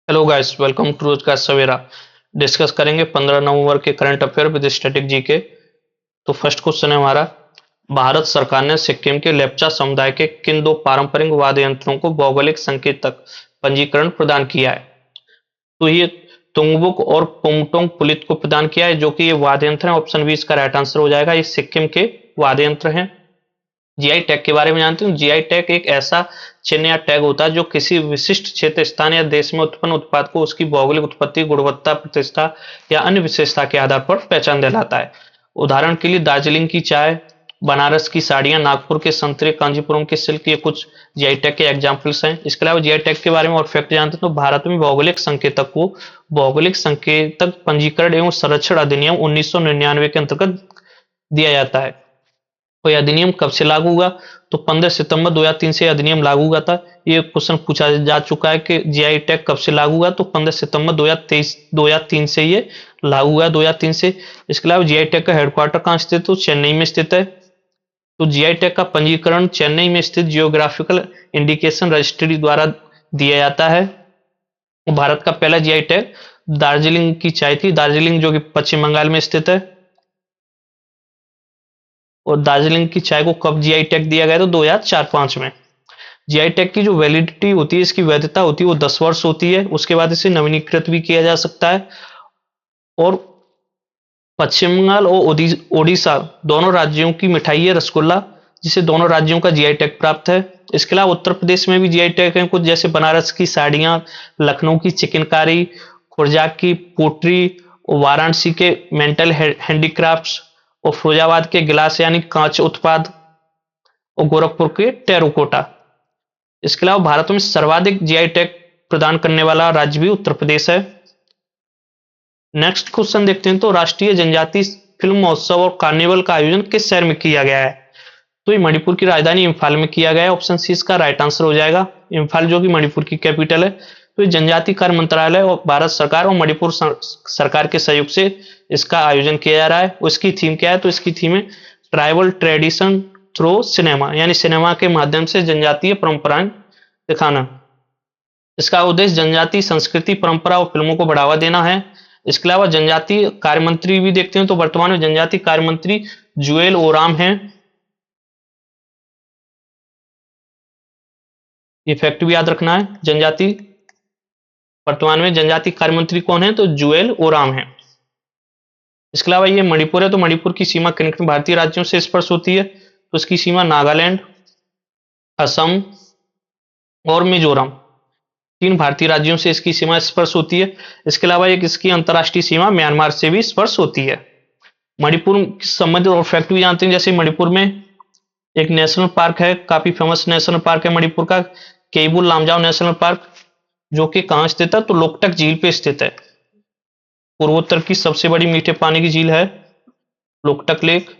Hello guys, welcome two rows का सवेरा। Discuss करेंगे 15 नवंबर के current affair with static GK. तो फर्स्ट क्वेश्चन है हमारा, भारत सरकार ने सिक्किम के लेप्चा समुदाय के किन दो पारंपरिक वाद्य यंत्रों को भौगोलिक संकेतक पंजीकरण प्रदान किया है? तो ये तुंगबुक और पुंगटोंग पुलित को प्रदान किया है, जो कि ये वाद्य यंत्र है। ऑप्शन बी इसका राइट आंसर हो जाएगा। ये सिक्किम के वाद्य यंत्र हैं। जीआई टैग के बारे में जानते हो? जीआई टैग एक ऐसा चिन्ह या टैग होता है जो किसी विशिष्ट क्षेत्र, स्थान या देश में उत्पन्न उत्पाद को उसकी भौगोलिक उत्पत्ति, गुणवत्ता, प्रतिष्ठा या अन्य विशेषता के आधार पर पहचान दिलाता है। उदाहरण के लिए दार्जिलिंग की चाय, बनारस की साड़ियां, नागपुर के संतरे, कांचीपुरम के सिल्क, ये कुछ जीआई टैग के एग्जाम्पल्स हैं। इसके अलावा जीआई टैग के बारे में और फैक्ट जानते हैं तो भारत में भौगोलिक संकेतक को भौगोलिक संकेतक पंजीकरण एवं संरक्षण अधिनियम 1999 के अंतर्गत दिया जाता है। तो यह अधिनियम कब से लागू हुआ? तो 15 सितंबर 2003 से अधिनियम लागू हुआ था। ये क्वेश्चन पूछा जा चुका है कि जीआई टैग कब से लागू हुआ, तो 15 सितंबर 2003 से ये लागू हुआ, 2003 से। इसके अलावा जीआई टैग का हेडक्वार्टर कहाँ स्थित है? तो चेन्नई में स्थित है। तो जीआई टैग का पंजीकरण चेन्नई में स्थित जियोग्राफिकल इंडिकेशन रजिस्ट्री द्वारा दिया जाता है। भारत का पहला जीआई टैग दार्जिलिंग की चाय थी, दार्जिलिंग जो कि पश्चिम बंगाल में स्थित है। और दार्जिलिंग की चाय को कब जीआई टैग दिया गया? तो 2004-5 में। जीआई टैग की जो वैलिडिटी होती है, इसकी वैधता होती है, वो 10 वर्ष होती है। उसके बाद इसे नवीनीकृत भी किया जा सकता है। और पश्चिम बंगाल और ओडिशा दोनों राज्यों की मिठाई है रसगुल्ला, जिसे दोनों राज्यों का जीआई टैग प्राप्त है। इसके अलावा उत्तर प्रदेश में भी जीआई टैग है कुछ, जैसे बनारस की साड़ियां, लखनऊ की चिकनकारी, खुर्जा की पोट्री, वाराणसी के मेंटल हैंडीक्राफ्ट्स, और फिरोजाबाद के गिलास यानी कांच उत्पाद, और गोरखपुर के टेराकोटा। इसके अलावा भारत में सर्वाधिक जीआई टैग प्रदान करने वाला राज्य भी उत्तर प्रदेश है। नेक्स्ट क्वेश्चन देखते हैं, तो राष्ट्रीय जनजातीय फिल्म महोत्सव और कार्निवल का आयोजन किस शहर में किया गया है? तो ये मणिपुर की राजधानी इम्फाल में किया गया है। ऑप्शन सी इसका राइट आंसर हो जाएगा। इम्फाल जो कि मणिपुर की कैपिटल है। तो ये जनजातीय कार्य मंत्रालय और भारत सरकार और मणिपुर सरकार के सहयोग से इसका आयोजन किया जा रहा है। उसकी थीम क्या है? तो इसकी थीम है ट्राइबल ट्रेडिशन थ्रू सिनेमा, यानी सिनेमा के माध्यम से जनजातीय परंपराएं दिखाना। इसका उद्देश्य जनजातीय संस्कृति, परंपरा और फिल्मों को बढ़ावा देना है। इसके अलावा जनजातीय कार्य मंत्री भी देखते हैं, तो वर्तमान में जनजातीय कार्य मंत्री जुएल ओराम हैं। ये फैक्ट भी याद रखना है। जनजातीय वर्तमान में जनजातीय कार्य मंत्री कौन है? तो जुएल ओराम है। इसके अलावा ये मणिपुर है, तो मणिपुर की सीमा किन किन भारतीय राज्यों से स्पर्श होती है? तो इसकी सीमा नागालैंड, असम और मिजोरम, तीन भारतीय राज्यों से इसकी सीमा स्पर्श होती है। इसके अलावा एक इसकी अंतर्राष्ट्रीय सीमा म्यांमार से भी स्पर्श होती है। मणिपुर से संबंधित और फैक्ट भी जानते हैं, जैसे मणिपुर में एक नेशनल पार्क है, काफी फेमस नेशनल पार्क है मणिपुर का, केबुल लामजाओ नेशनल पार्क, जो कि कहां स्थित है? तो लोकटक झील पे स्थित है। पूर्वोत्तर की सबसे बड़ी मीठे पानी की झील है लोकटक लेक।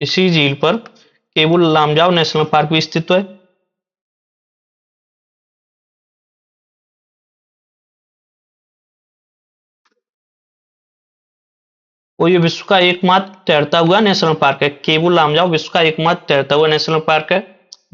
इसी झील पर केबुल लामजाओ नेशनल पार्क भी स्थित है। और ये विश्व का एकमात्र तैरता हुआ नेशनल पार्क है। केबुल लामजाओ विश्व का एकमात्र तैरता हुआ नेशनल पार्क है,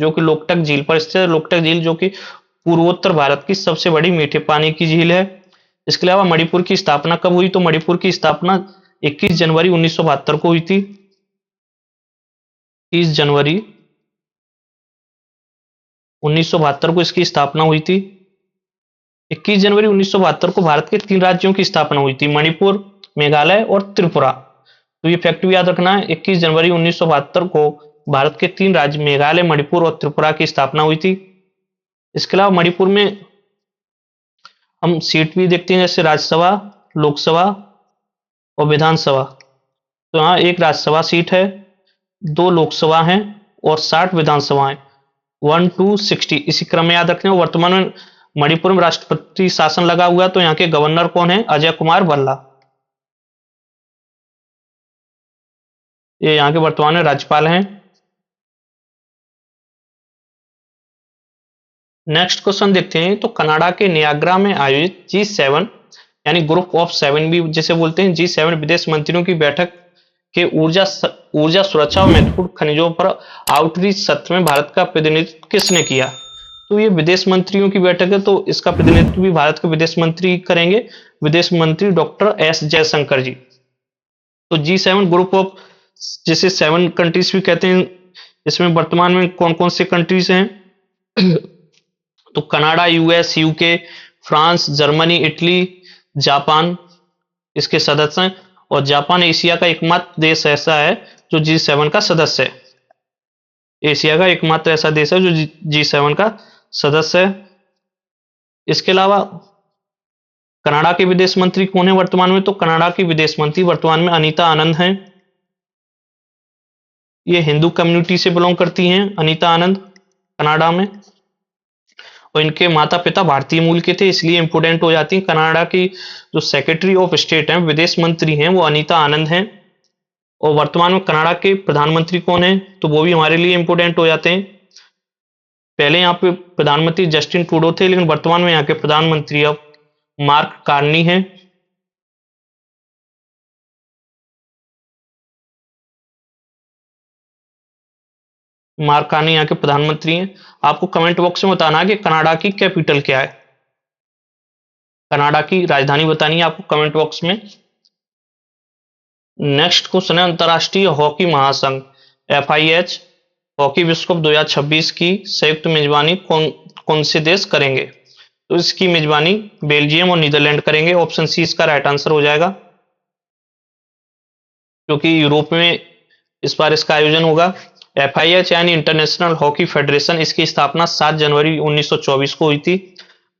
जो कि लोकटक झील पर स्थित है। लोकटक झील जो कि पूर्वोत्तर भारत की सबसे बड़ी मीठे पानी की झील है। इसके अलावा मणिपुर की स्थापना कब हुई? तो मणिपुर की स्थापना 21 जनवरी 1972 को हुई थी। 30 जनवरी 1972 को इसकी स्थापना हुई थी। 21 जनवरी 1972 को भारत के 3 राज्यों की स्थापना हुई थी, मणिपुर, मेघालय और त्रिपुरा। तो ये फैक्ट भी याद रखना है। 21 जनवरी 1972 को भारत के 3 राज्य मेघालय, मणिपुर और त्रिपुरा की स्थापना हुई थी। इसके अलावा मणिपुर में हम सीट भी देखते हैं, जैसे राज्यसभा, लोकसभा और विधानसभा। तो यहाँ एक राज्यसभा सीट है, 2 लोकसभा हैं और 60 विधानसभाएं, 1 to 60 इसी क्रम में याद रखते हैं। वर्तमान में मणिपुर में राष्ट्रपति शासन लगा हुआ है, तो यहाँ के गवर्नर कौन है? अजय कुमार भल्ला। ये यहाँ के वर्तमान में राज्यपाल हैं। नेक्स्ट क्वेश्चन देखते हैं, तो कनाडा के नियाग्रा में आयोजित G7 यानी ग्रुप ऑफ 7 भी जिसे बोलते हैं, G7 विदेश मंत्रियों की बैठक के ऊर्जा ऊर्जा सुरक्षा और महत्वपूर्ण खनिजों पर आउटरीच सत्र में भारत का प्रतिनिधित्व किसने किया? तो ये विदेश मंत्रियों की बैठक है, तो इसका प्रतिनिधित्व भी भारत के विदेश मंत्री करेंगे, विदेश मंत्री डॉक्टर एस जयशंकर जी। तो G7 ग्रुप ऑफ, जिसे 7 कंट्रीज भी कहते हैं, इसमें वर्तमान में कौन कौन से कंट्रीज हैं? तो Canada, US, UK, France, Germany, Italy, Japan इसके सदस्य हैं। और जापान एशिया का एकमात्र देश ऐसा है जो G7 का सदस्य है। एशिया का एकमात्र ऐसा देश है जो G7 का सदस्य है। इसके अलावा कनाडा के विदेश मंत्री कौन है वर्तमान में? तो कनाडा की विदेश मंत्री वर्तमान में अनीता आनंद हैं। ये हिंदू कम्युनिटी से बिलोंग करती हैं अनीता आनंद, कनाडा में। और इनके माता पिता भारतीय मूल के थे, इसलिए इंपोर्टेंट हो जाती हैं। कनाडा की जो सेक्रेटरी ऑफ स्टेट हैं, विदेश मंत्री हैं, वो अनीता आनंद हैं। और वर्तमान में कनाडा के प्रधानमंत्री कौन है? तो वो भी हमारे लिए इंपोर्टेंट हो जाते हैं। पहले यहाँ पे प्रधानमंत्री जस्टिन ट्रूडो थे, लेकिन वर्तमान में यहाँ के प्रधानमंत्री अब मार्क कार्नी हैं। मार्क कार्नी यहाँ के प्रधानमंत्री हैं। आपको कमेंट बॉक्स में बताना है कि कनाडा की कैपिटल क्या है, कनाडा की राजधानी बतानी है आपको कमेंट बॉक्स में। नेक्स्ट क्वेश्चन है, अंतरराष्ट्रीय हॉकी महासंघ FIH हॉकी विश्व कप 2026 की संयुक्त मेजबानी कौन से देश करेंगे? तो इसकी मेजबानी बेल्जियम और नीदरलैंड करेंगे। ऑप्शन सी इसका राइट आंसर हो जाएगा, क्योंकि यूरोप में इस बार इसका आयोजन होगा। FIH यानी इंटरनेशनल हॉकी फेडरेशन, इसकी स्थापना 7 जनवरी 1924 को हुई थी।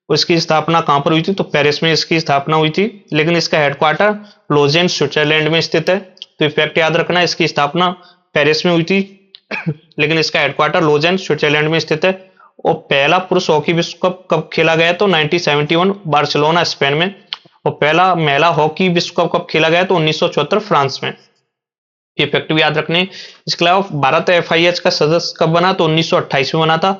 इसकी स्थापना कहां पर हुई थी? तो पेरिस में इसकी स्थापना हुई थी, लेकिन इसका हेडक्वार्टर लोजेन स्विट्जरलैंड में स्थित है। तो इफेक्ट याद रखना, इसकी स्थापना पेरिस में हुई थी लेकिन इसका हेडक्वार्टर लोजेन स्विट्जरलैंड में स्थित है। और पहला पुरुष हॉकी विश्व कप कब खेला गया? तो 1971 बार्सिलोना स्पेन में। और पहला महिला हॉकी विश्व कप कब खेला गया? तो 1974 फ्रांस में। ये फैक्ट भी याद रखने। इसके अलावा भारत FIH का सदस्य कब बना? तो 1928 में बना था।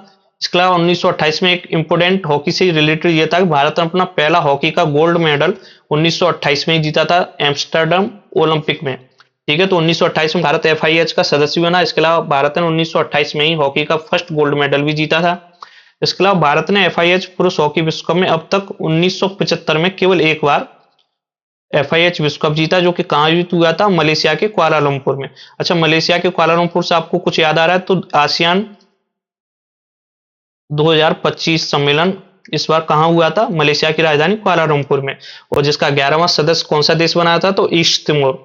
इसके अलावा 1928 में एक इंपोर्टेंट हॉकी से रिलेटेड ये था कि भारत ने अपना पहला हॉकी का गोल्ड मेडल 1928 में ही जीता था एम्स्टर्डम ओलंपिक में। ठीक है, तो 1928 में भारत FIH का सदस्य बना। इसके अलावा भारत ने 1928 में ही हॉकी का फर्स्ट गोल्ड मेडल भी जीता था। इसके अलावा भारत ने FIH पुरुष हॉकी विश्व कप में अब तक 1975 में केवल एक बार FIH विश्व कप जीता, जो कि कहां आयोजित हुआ था? मलेशिया के कुआलालंपुर में। अच्छा, मलेशिया के कुआलालंपुर से आपको कुछ याद आ रहा है? तो आसियान 2025 सम्मेलन इस बार कहां हुआ था? मलेशिया की राजधानी कुआलालंपुर में। और जिसका 11वां सदस्य कौन सा देश बनाया था? तो ईस्ट तिमोर।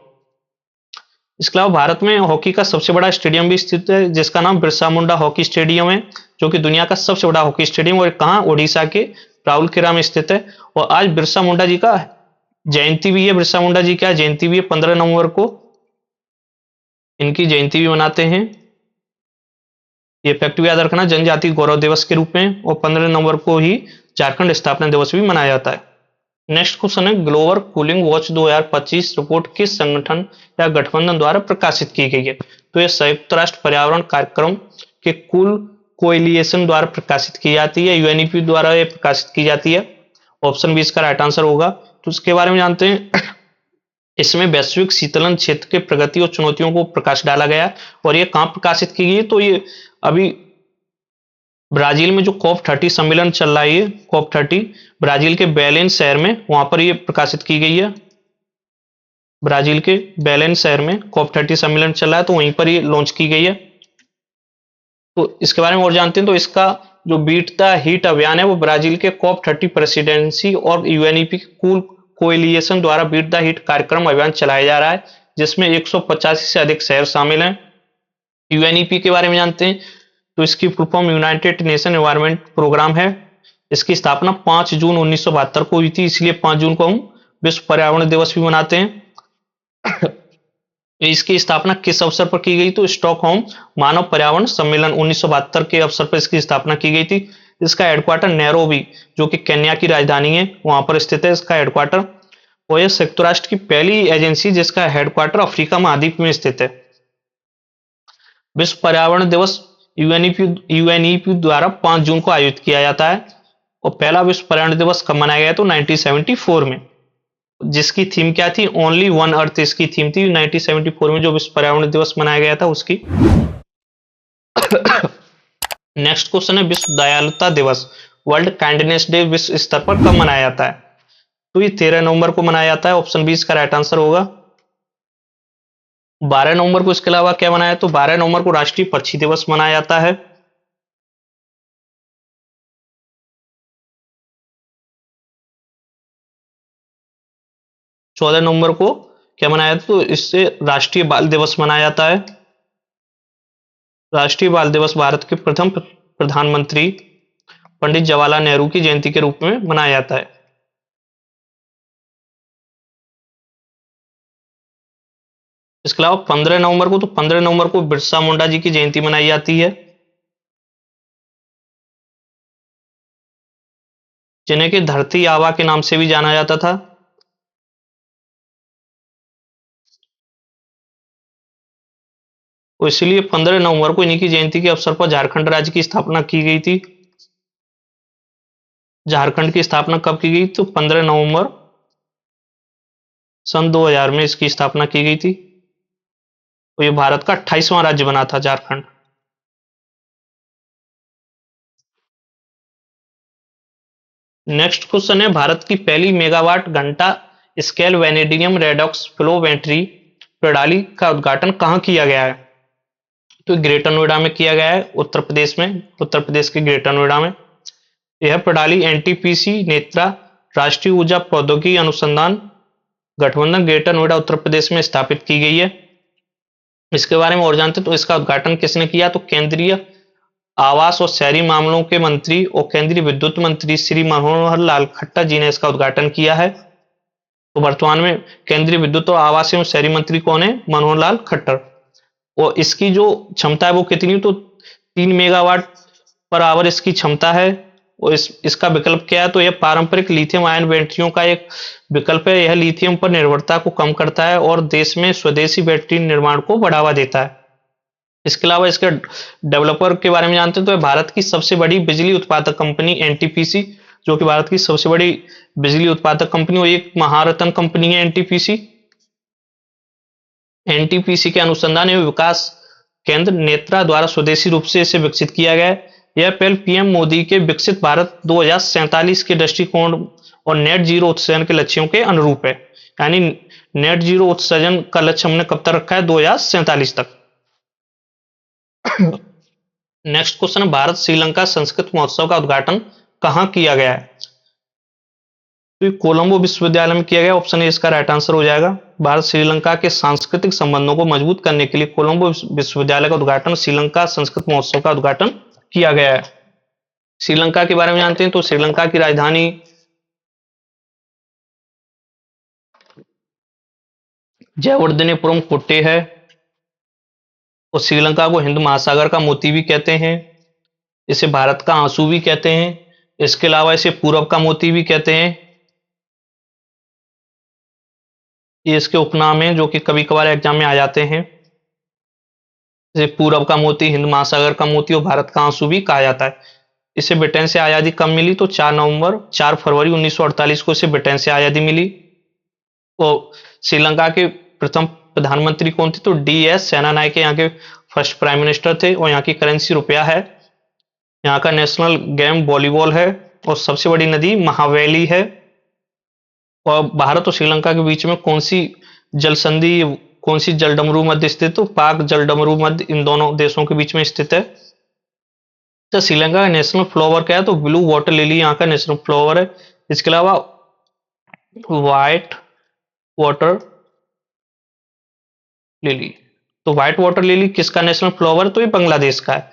इसके अलावा भारत में हॉकी का सबसे बड़ा स्टेडियम भी स्थित है, जिसका नाम बिरसा मुंडा हॉकी स्टेडियम है, जो कि दुनिया का सबसे बड़ा हॉकी स्टेडियम, और कहां? ओडिशा के राउरकेला में स्थित है। और आज बिरसा मुंडा जी का जयंती भी है। बिरसा मुंडा जी क्या जयंती भी है? 15 नवंबर को इनकी जयंती भी मनाते हैं। ये फैक्ट भी याद रखना, जनजाति गौरव दिवस के रूप में। और 15 नवंबर को ही झारखंड स्थापना दिवस भी मनाया जाता है। नेक्स्ट क्वेश्चन है, ग्लोबल कूलिंग वॉच 2025 रिपोर्ट किस संगठन या गठबंधन द्वारा प्रकाशित की गई है? तो यह संयुक्त राष्ट्र पर्यावरण कार्यक्रम के कूल कोएलिएशन द्वारा प्रकाशित की जाती है, UNEP द्वारा यह प्रकाशित की जाती है। ऑप्शन बी इसका राइट आंसर होगा। तो इसके बारे में जानते हैं। इसमें वैश्विक शीतलन क्षेत्र के प्रगति और चुनौतियों को प्रकाश डाला गया। और ये कहां प्रकाशित की गई? तो ये अभी ब्राजील में जो COP30 सम्मेलन चल रहा है, COP30 ब्राजील के बेलेन शहर में, वहां पर ये प्रकाशित की गई है। ब्राजील के बेलेन शहर में COP30 सम्मेलन चल रहा है, तो वहीं पर ये लॉन्च की गई है। तो इसके बारे में और जानते हैं। तो इसका जो बीट द हीट अभियान है, वो ब्राजील के COP30 प्रेसिडेंसी और UNEP कूल कोएलिएशन द्वारा बीट द हीट कार्यक्रम अभियान चलाया जा रहा है, जिसमें 185 से अधिक शहर शामिल हैं। UNEP के बारे में जानते हैं। तो इसकी full form United Nation Environment Programme है। इसकी स्थापना 5 जून 1972 को हुई थी, इसलिए 5 जून को हम विश्व पर्यावरण दिवस भी मनाते हैं। इसकी स्थापना किस अवसर पर की गई? तो स्टॉकहोम मानव पर्यावरण सम्मेलन 1972 के अवसर पर इसकी स्थापना की गई थी। इसका हेडक्वार्टर नैरोबी, जो कि केन्या की राजधानी है, वहां पर स्थित है इसका हेडक्वार्टर। और यह संयुक्त राष्ट्र की पहली एजेंसी जिसका हेडक्वार्टर अफ्रीका महाद्वीप में स्थित है। विश्व पर्यावरण दिवस UNEP द्वारा 5 जून को आयोजित किया जाता है। और पहला विश्व पर्यावरण दिवस कब मनाया गया? तो 1974 में। जिसकी थीम क्या थी, ओनली वन अर्थ इसकी थीम थी 1974 में जो विश्व पर्यावरण दिवस मनाया गया था उसकी। नेक्स्ट क्वेश्चन है विश्व दयालुता दिवस, वर्ल्ड काइंडनेस डे विश्व स्तर पर कब मनाया जाता है? तो ये 13 नवंबर को मनाया जाता है, ऑप्शन बी इसका राइट आंसर होगा। 12 नवंबर को इसके अलावा क्या मनाया, तो 12 नवंबर को राष्ट्रीय पक्षी दिवस मनाया जाता है। चौदह नवंबर को क्या मनाया जाता है, तो इससे राष्ट्रीय बाल दिवस मनाया जाता है। राष्ट्रीय बाल दिवस भारत के प्रथम प्रधानमंत्री पंडित जवाहरलाल नेहरू की जयंती के रूप में मनाया जाता है। इसके अलावा 15 नवंबर को, तो 15 नवंबर को बिरसा मुंडा जी की जयंती मनाई जाती है, जिन्हें कि धरती आबा के नाम से भी जाना जाता था। और इसलिए 15 नवंबर को इन्हीं की जयंती के अवसर पर झारखंड राज्य की स्थापना की गई थी। झारखंड की स्थापना कब की गई, तो 15 नवंबर सन 2000 में इसकी स्थापना की गई थी। और ये भारत का 28वां राज्य बना था झारखंड। नेक्स्ट क्वेश्चन है भारत की पहली मेगावाट घंटा scale vanadium redox flow battery प्रणाली का उद्घाटन कहां किया गया है? तो ग्रेटर नोएडा में किया गया है, उत्तर प्रदेश में, उत्तर प्रदेश के ग्रेटर नोएडा में। यह प्रणाली एनटीपीसी नेत्रा राष्ट्रीय ऊर्जा प्रौद्योगिकी अनुसंधान गठबंधन ग्रेटर नोएडा उत्तर प्रदेश में स्थापित की गई है। इसके बारे में और जानते तो इसका उद्घाटन किसने किया, तो केंद्रीय आवास और शहरी मामलों के मंत्री और केंद्रीय विद्युत मंत्री श्री मनोहर लाल खट्टर जी ने इसका उद्घाटन किया है। तो वर्तमान में केंद्रीय विद्युत और आवास एवं शहरी मंत्री कौन है, मनोहर लाल खट्टर। और इसकी जो क्षमता है वो कितनी, तो 3 मेगावाट पर आवर इसकी क्षमता है। और इसका विकल्प क्या है, तो यह पारंपरिक लिथियम आयन बैटरियों का एक विकल्प है। यह लिथियम पर निर्भरता को कम करता है और देश में स्वदेशी बैटरी निर्माण को बढ़ावा देता है। इसके अलावा इसके डेवलपर के बारे में जानते हैं, तो भारत की सबसे बड़ी बिजली उत्पादक कंपनी एनटीपीसी, जो कि भारत की सबसे बड़ी बिजली उत्पादक कंपनी और एक महारत्न कंपनी है एनटीपीसी। एनटीपीसी के अनुसंधान एवं विकास केंद्र नेत्रा द्वारा स्वदेशी रूप से इसे विकसित किया गया है। यह पहल पीएम मोदी के विकसित भारत 2047 के दृष्टिकोण और नेट जीरो उत्सर्जन के लक्ष्यों के अनुरूप है। यानी नेट जीरो उत्सर्जन का लक्ष्य हमने कब तक रखा है, 2047 तक। नेक्स्ट क्वेश्चन, भारत श्रीलंका संस्कृत महोत्सव का उद्घाटन कहां किया गया है? तो कोलंबो विश्वविद्यालय में किया गया, ऑप्शन ए इसका राइट आंसर हो जाएगा। भारत श्रीलंका के सांस्कृतिक संबंधों को मजबूत करने के लिए कोलंबो विश्वविद्यालय का उद्घाटन, श्रीलंका संस्कृत महोत्सव का उद्घाटन किया गया है। श्रीलंका के बारे में जानते हैं, तो श्रीलंका की राजधानी जयवर्धनेपुरम कोट्टे है। और श्रीलंका को हिंद महासागर का मोती भी कहते हैं, इसे भारत का आंसू भी कहते हैं। इसके अलावा इसे पूरब का मोती भी कहते हैं। ये इसके उपनाम हैं जो कि कभी कभार एग्जाम में आ जाते हैं। इसे पूरब का मोती, हिंद महासागर का मोती और भारत का आंसू भी कहा जाता है। इसे ब्रिटेन से आजादी कब मिली, तो 4 फरवरी 1948 को इसे ब्रिटेन से आजादी मिली। और श्रीलंका के प्रथम प्रधानमंत्री कौन थे, तो DS सेनानायक यहाँ के फर्स्ट प्राइम मिनिस्टर थे। और यहाँ की करेंसी रुपया है। यहाँ का नेशनल गेम वॉलीबॉल है। और सबसे बड़ी नदी महावेली है। और भारत और श्रीलंका के बीच में कौन सी जल संधि, कौन सी जलडमरू मध्य स्थित, तो पाक जलडमरू मध्य इन दोनों देशों के बीच में स्थित है। तो श्रीलंका का नेशनल फ्लावर क्या है, तो ब्लू वाटर लिली यहाँ का नेशनल फ्लावर है। इसके अलावा व्हाइट वाटर लिली, तो व्हाइट वाटर लिली किसका नेशनल फ्लावर, तो ये बांग्लादेश का है।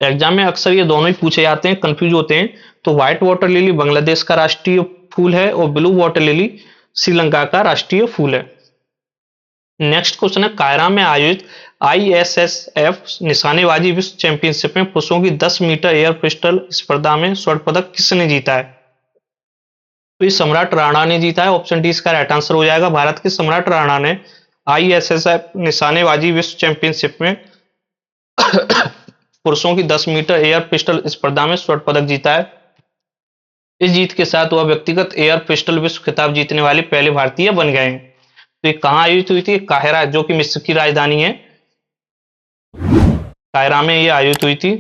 एग्जाम में अक्सर ये दोनों ही पूछे जाते हैं, कंफ्यूज होते हैं। तो व्हाइट वाटर लिली बांग्लादेश का राष्ट्रीय फूल है और ब्लू वाटर लिली श्रीलंका का राष्ट्रीय फूल है। नेक्स्ट क्वेश्चन है, कायरा में आयोजित ISSF निशानेबाजी विश्व चैंपियनशिप में पुरुषों की 10 मीटर एयर पिस्टल स्पर्धा में स्वर्ण पदक किसने जीता है? तो ये सम्राट राणा ने जीता है, ऑप्शन डी इसका राइट आंसर हो जाएगा। भारत के सम्राट राणा ने ISSF निशानेबाजी विश्व चैंपियनशिप में पुरुषों की 10 मीटर एयर पिस्टल स्पर्धा में स्वर्ण पदक जीता है। इस जीत के साथ वह व्यक्तिगत एयर पिस्टल विश्व खिताब जीतने वाले पहले भारतीय बन गए हैं। तो ये कहाँ आयोजित हुई थी? काहिरा, जो कि मिस्र की राजधानी है, कायरा में ये आयोजित हुई थी,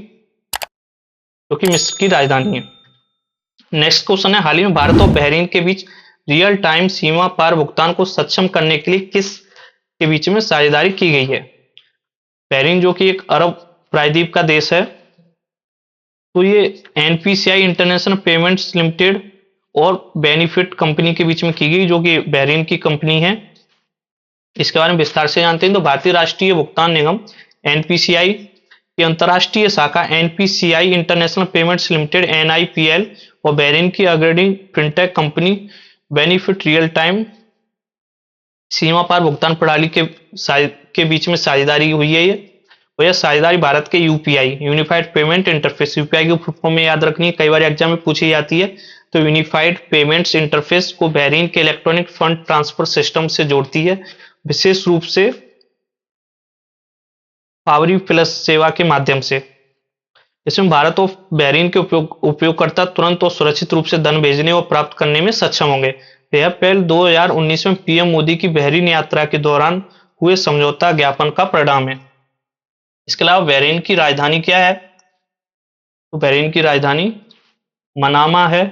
जो कि मिस्र की राजधानी है। नेक्स्ट क्वेश्चन है, हाल ही में भारत और बहरीन के बीच रियल टाइम सीमा पार भुगतान को सक्षम करने के लिए किस के बीच में साझेदारी की गई है? बहरीन जो कि एक अरब प्रायद्वीप का देश है, तो ये एनपीसीआई इंटरनेशनल पेमेंट्स लिमिटेड और बेनिफिट कंपनी के बीच में की गई, जो कि बहरीन की कंपनी है। इसके बारे में विस्तार से जानते हैं। तो भारतीय राष्ट्रीय भुगतान निगम एनपीसीआई की अंतर्राष्ट्रीय शाखा NPCI international payments limited NIPL और बहरीन की अग्रणी fintech company benefit real time सीमा पार भुगतान प्रणाली के बीच में साझेदारी हुई है। ये और यह साझेदारी भारत के UPI unified payment interface, UPI की फुल फॉर्म में याद रखनी है, कई बार एग्जाम में पूछी जाती है। तो यूनिफाइड पेमेंट्स इंटरफेस को बहरीन के इलेक्ट्रॉनिक फंड ट्रांसफर सिस्टम से जोड़ती है, विशेष रूप से पावरी प्लस सेवा के माध्यम से। इसमें भारत और बहरीन के उपयोगकर्ता तुरंत और सुरक्षित रूप से धन भेजने और प्राप्त करने में सक्षम होंगे। यह पहल 2019 में पीएम मोदी की बहरीन यात्रा के दौरान हुए समझौता ज्ञापन का परिणाम है। इसके अलावा बहरीन की राजधानी क्या है? तो बहरीन की राजधानी मनामा है,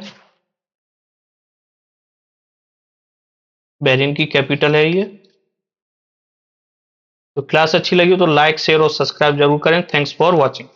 बहरीन की कैपिटल है ये। तो क्लास अच्छी लगी हो तो लाइक, शेयर और सब्सक्राइब जरूर करें। Thanks for watching.